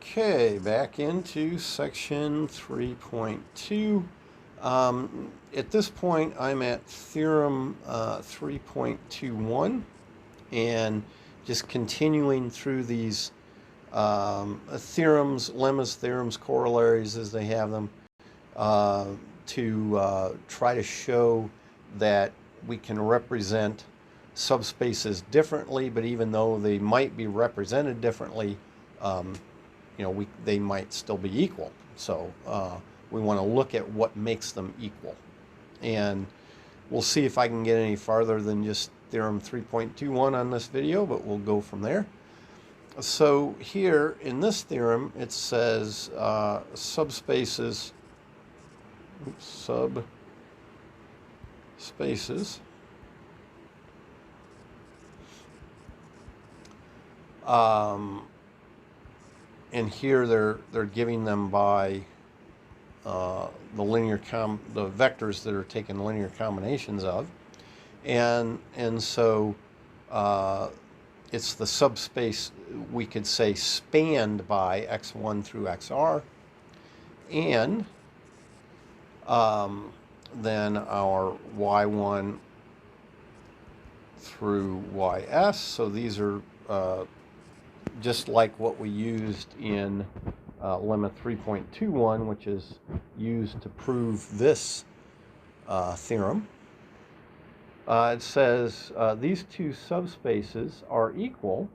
Okay, back into section 3.2. At this point, I'm at Theorem 3.21 and just continuing through these theorems, lemmas, theorems, corollaries as they have them, to try to show that we can represent subspaces differently, but even though they might be represented differently, they might still be equal. So we want to look at what makes them equal. And we'll see if I can get any farther than just Theorem 3.21 on this video, but we'll go from there. So here in this theorem, it says subspaces and here they're giving them by the vectors that are taken linear combinations of, and so it's the subspace, we could say, spanned by x1 through xr, and then our y1 through ys. So these are just like what we used in lemma 3.21, which is used to prove this theorem. It says these two subspaces are equal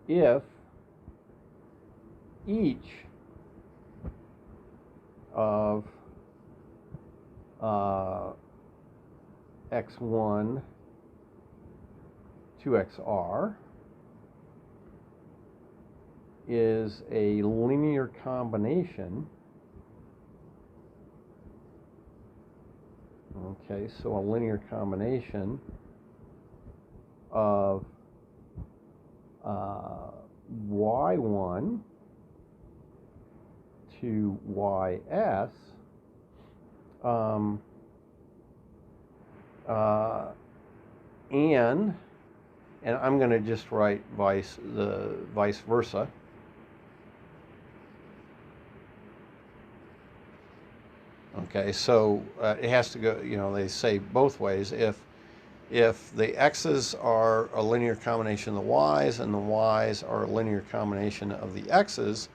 if each of x1 to xr is a linear combination. Okay, so a linear combination of y1 to ys, and I'm going to just write vice versa. Okay, so it has to go, they say both ways. If the x's are a linear combination of the y's and the y's are a linear combination of the x's,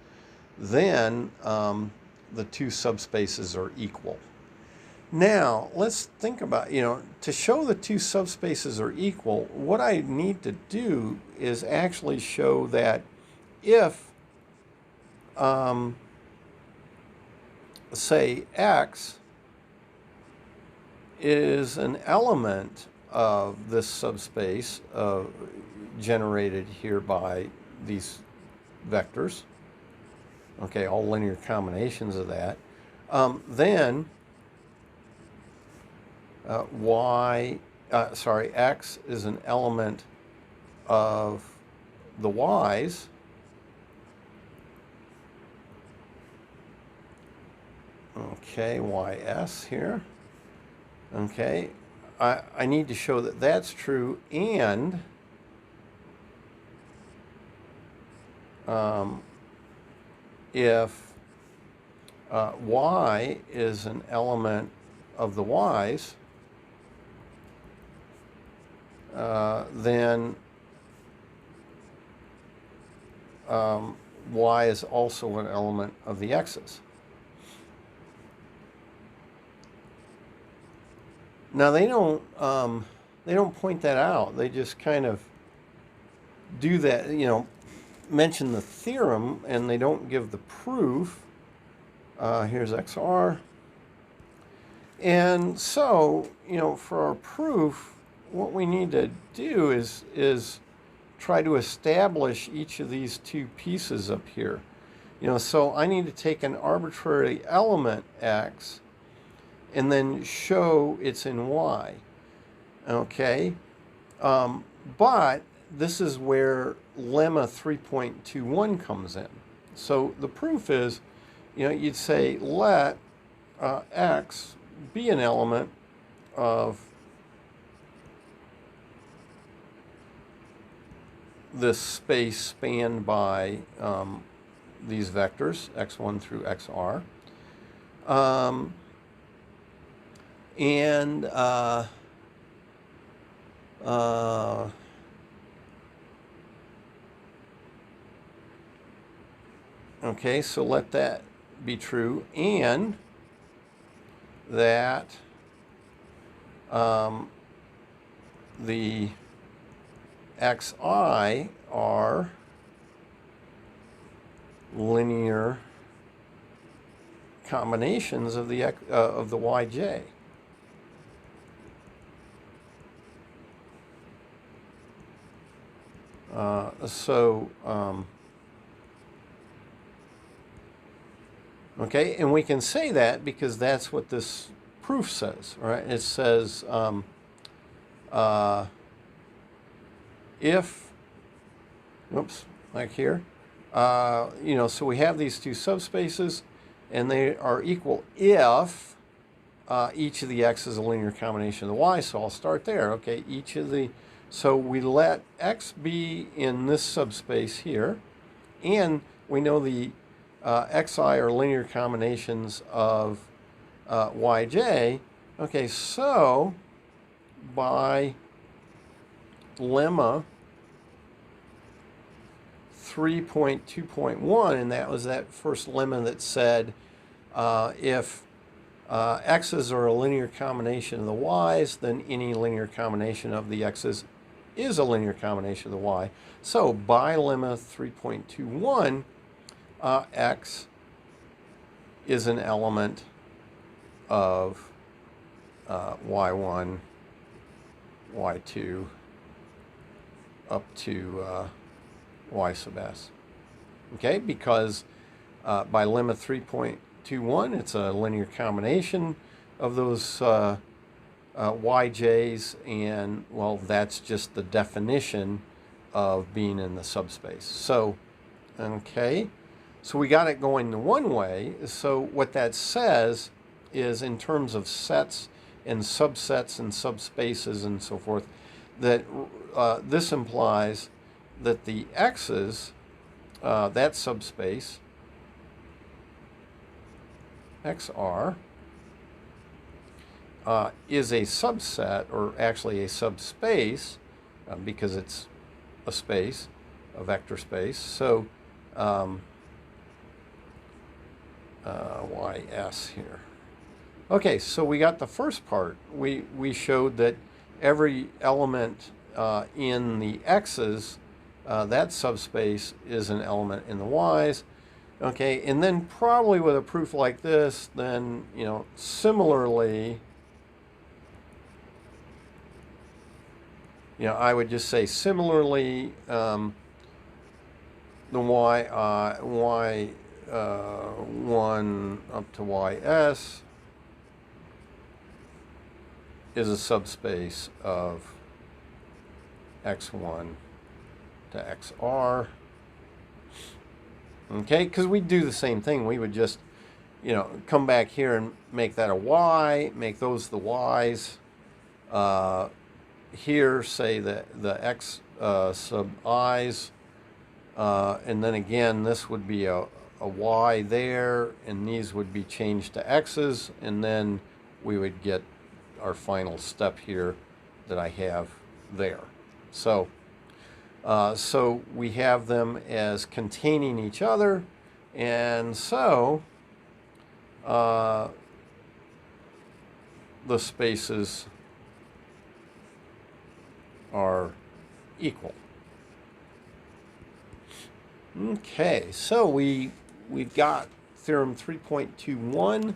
then the two subspaces are equal. Now, let's think about, to show the two subspaces are equal, what I need to do is actually show that if, say, x is an element of this subspace generated here by these vectors, okay, all linear combinations of that, then x is an element of the y's, okay, ys here, okay, I need to show that that's true, and if y is an element of the y's, then y is also an element of the x's. Now they don't point that out. They just kind of do that, mention the theorem, and they don't give the proof. Here's xr. And so, for our proof, what we need to do is try to establish each of these two pieces up here. So I need to take an arbitrary element x and then show it's in y. Okay? But this is where lemma 3.21 comes in. So the proof is, you'd say let x be an element of this space spanned by these vectors, x1 through xr. And okay, so let that be true, and that the xi are linear combinations of the yj. Okay, and we can say that because that's what this proof says, right? It says if, oops, like here, so we have these two subspaces, and they are equal if each of the x is a linear combination of the y. So I'll start there. Okay, so we let x be in this subspace here, and we know the xi are linear combinations of yj. Okay, so by lemma 3.2.1, and that was that first lemma that said if x's are a linear combination of the y's, then any linear combination of the x's is a linear combination of the y. So by lemma 3.21, x is an element of y1, y2, up to y sub s. Okay, because by lemma 3.21, it's a linear combination of those yj's, and, well, that's just the definition of being in the subspace. So, okay, so we got it going the one way. So what that says is, in terms of sets and subsets and subspaces and so forth, that this implies that the x's, that subspace, xr, is a subset, or actually a subspace, because it's a space, a vector space. So ys here. Okay, so we got the first part. We showed that every element in the x's, that subspace, is an element in the y's. Okay, and then probably with a proof like this, then, similarly, I would just say similarly, the y1 up to ys is a subspace of x1 to xr. Okay, because we do the same thing. We would just, come back here and make that a y, make those the y's. Here, say the x sub i's, and then again, this would be a y there, and these would be changed to x's, and then we would get our final step here that I have there. So we have them as containing each other, and so the spaces are equal. Okay, so we've got theorem 3.21.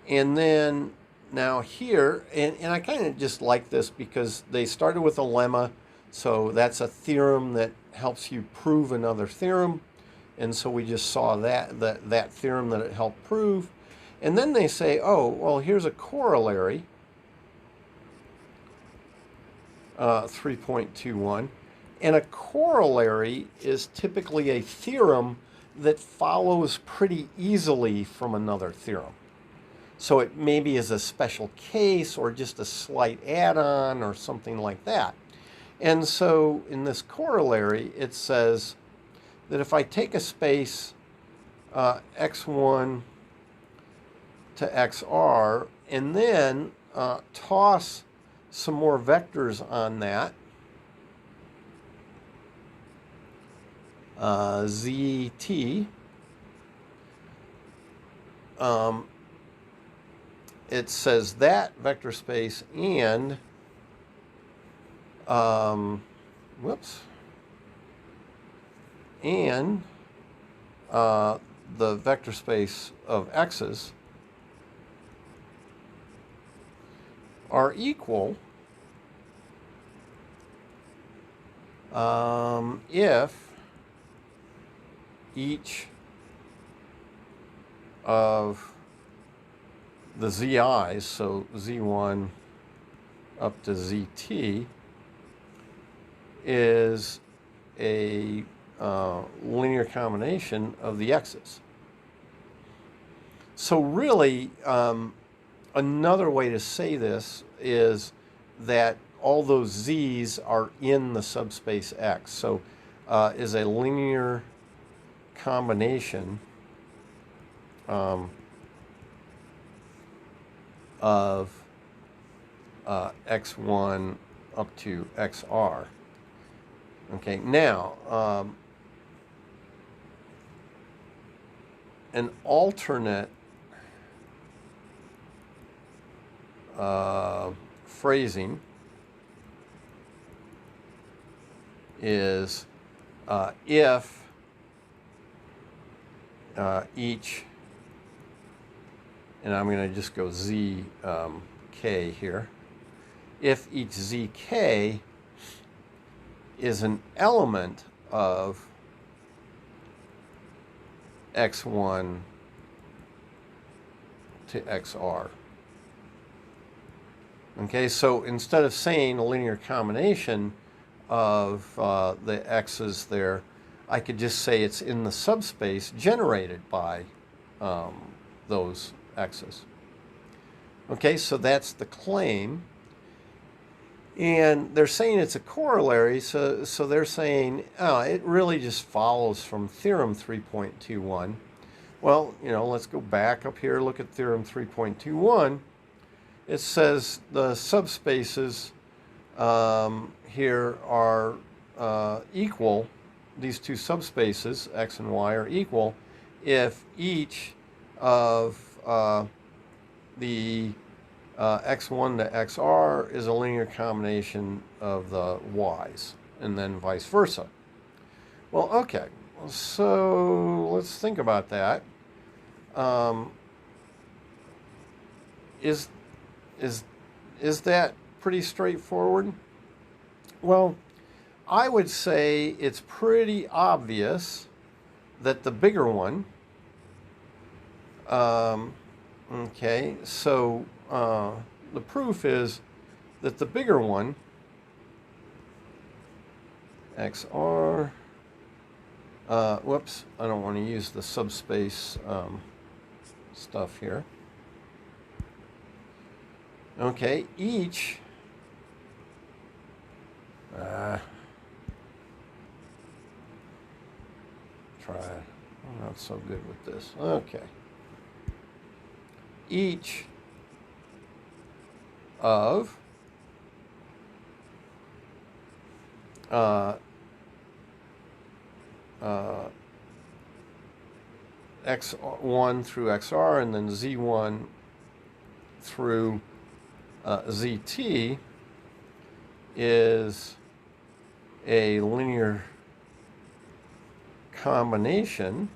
And then now here, and I kind of just like this because they started with a lemma, so that's a theorem that helps you prove another theorem, and so we just saw that theorem that it helped prove. And then they say, oh, well, here's a corollary, 3.21, and a corollary is typically a theorem that follows pretty easily from another theorem. So it maybe is a special case or just a slight add-on or something like that. And so in this corollary, it says that if I take a space x1 to xr and then toss some more vectors on that, zt, it says that vector space and and the vector space of x's are equal if each of the zi's, so z1 up to zt, is a linear combination of the x's. So really, another way to say this is that all those z's are in the subspace x. So is a linear combination of x1 up to xr. Okay, now an alternate phrasing is if each, and I'm going to just go zk here, if each zk is an element of x1 to xr. Okay, so instead of saying a linear combination of the x's there, I could just say it's in the subspace generated by those x's. Okay, so that's the claim. And they're saying it's a corollary, so they're saying, oh, it really just follows from Theorem 3.21. Well, let's go back up here, look at Theorem 3.21. It says the subspaces here are equal, these two subspaces, x and y, are equal if each of the x1 to xr is a linear combination of the y's, and then vice versa. Well, okay, so let's think about that. Is that pretty straightforward? Well, I would say it's pretty obvious that the bigger one, okay, so the proof is that the bigger one, xr, whoops, I don't want to use the subspace stuff here. Okay, each I'm not so good with this. Okay. Each of x1 through xr and then z1 through zt is a linear combination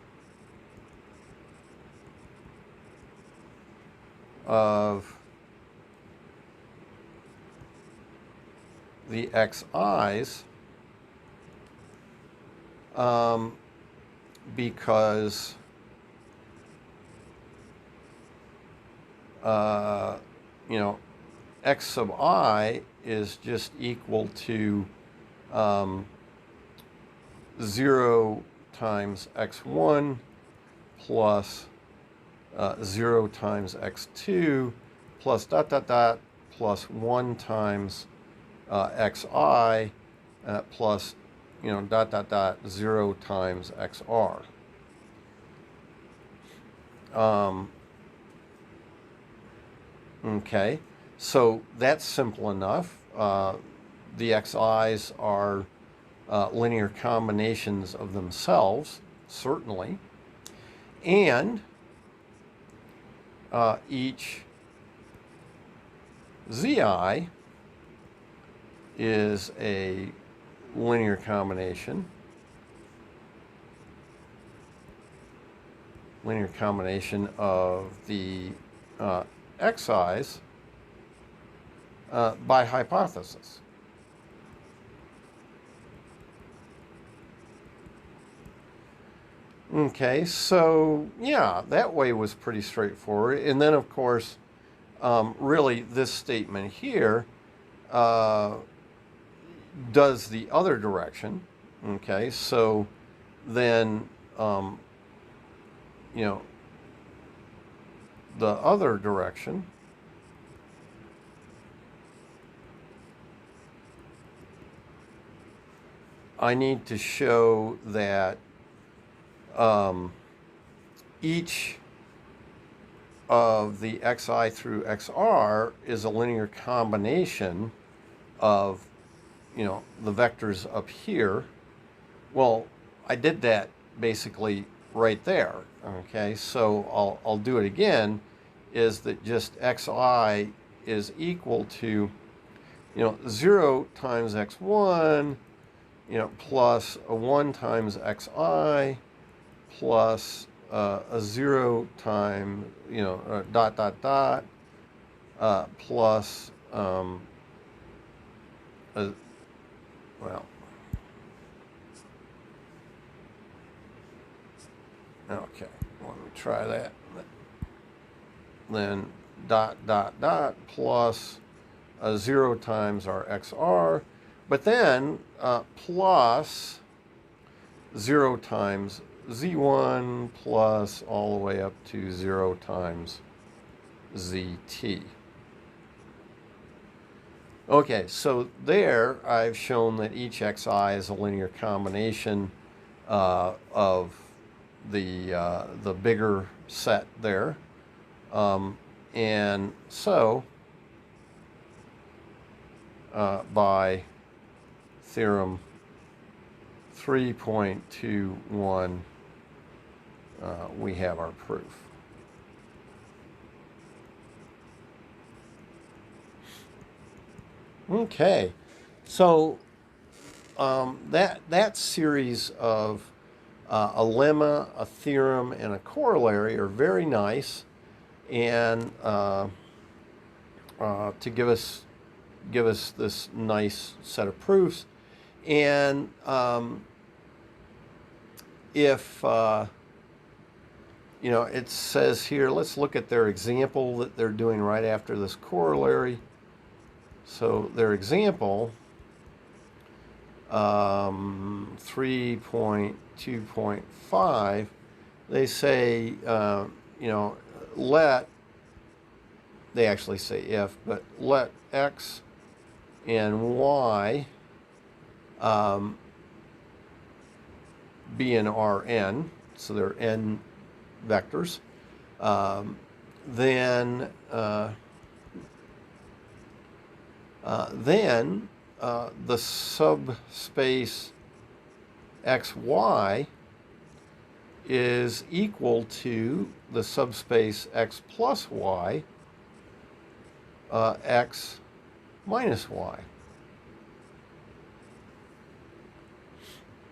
of the xi's because x sub I is just equal to 0 times x1 plus 0 times x2 plus dot dot dot plus 1 times xi plus dot dot dot 0 times xr. Okay, so that's simple enough. The xi's are linear combinations of themselves, certainly, and each zi is a linear combination of the xi's by hypothesis. Okay, so yeah, that way was pretty straightforward. And then, of course, really this statement here does the other direction. Okay, so then, the other direction I need to show that each of the xi through xr is a linear combination of, the vectors up here. Well, I did that basically right there. Okay, so I'll do it again. Is that just xi is equal to 0 times x1 plus a 1 times xi plus a 0 times dot dot dot plus okay, let me try that. Then dot dot dot plus a 0 times our xr, but then plus 0 times z1 plus all the way up to 0 times zt. Okay, so there I've shown that each xi is a linear combination of the bigger set there, and so by theorem 3.21 we have our proof. Okay, so that series of a lemma, a theorem, and a corollary are very nice, and to give us this nice set of proofs. And if it says here, let's look at their example that they're doing right after this corollary. So their example 3.2.5, they say they actually say if, but let x and y be in Rn, so they're n vectors, then the subspace xy is equal to the subspace x plus y, x minus y.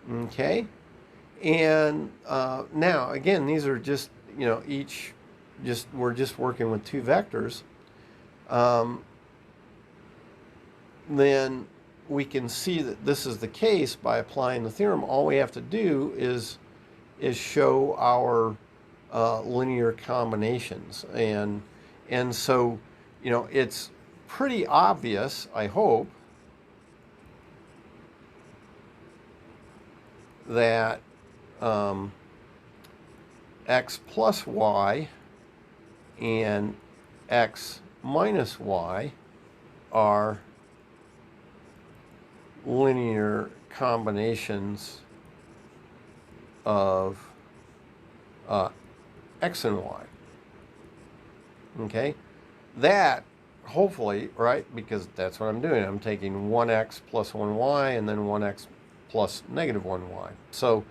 Okay, and now again, these are just we're just working with two vectors. Then we can see that this is the case by applying the theorem. All we have to do is show our linear combinations, and so it's pretty obvious, I hope, that x plus y and x minus y are linear combinations of x and y. Okay? That, hopefully, right, because that's what I'm doing. I'm taking 1x plus 1y and then 1x plus negative 1y. So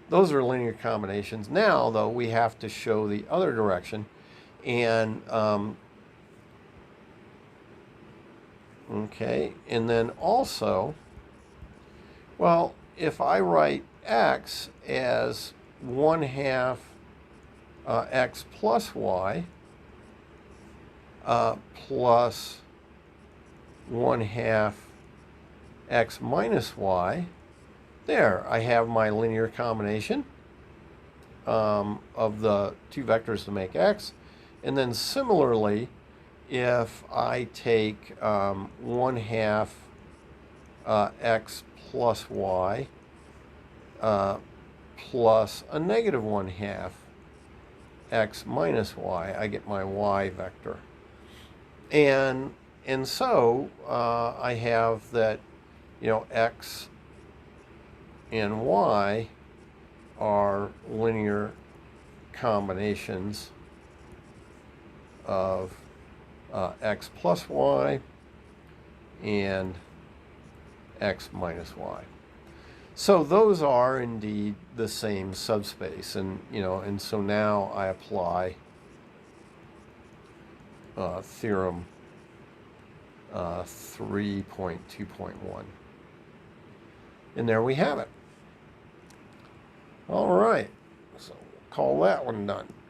those are linear combinations. Now, though, we have to show the other direction. And, okay, and then also, well, if I write x as 1/2 x plus y plus 1/2 x minus y, there, I have my linear combination of the two vectors to make x. And then similarly, if I take 1/2 x plus y plus a negative 1/2 x minus y, I get my y vector. And so I have that, x and y are linear combinations of x plus y and x minus y. So those are indeed the same subspace, and and so now I apply theorem 3.2.1, and there we have it. All right, so call that one done.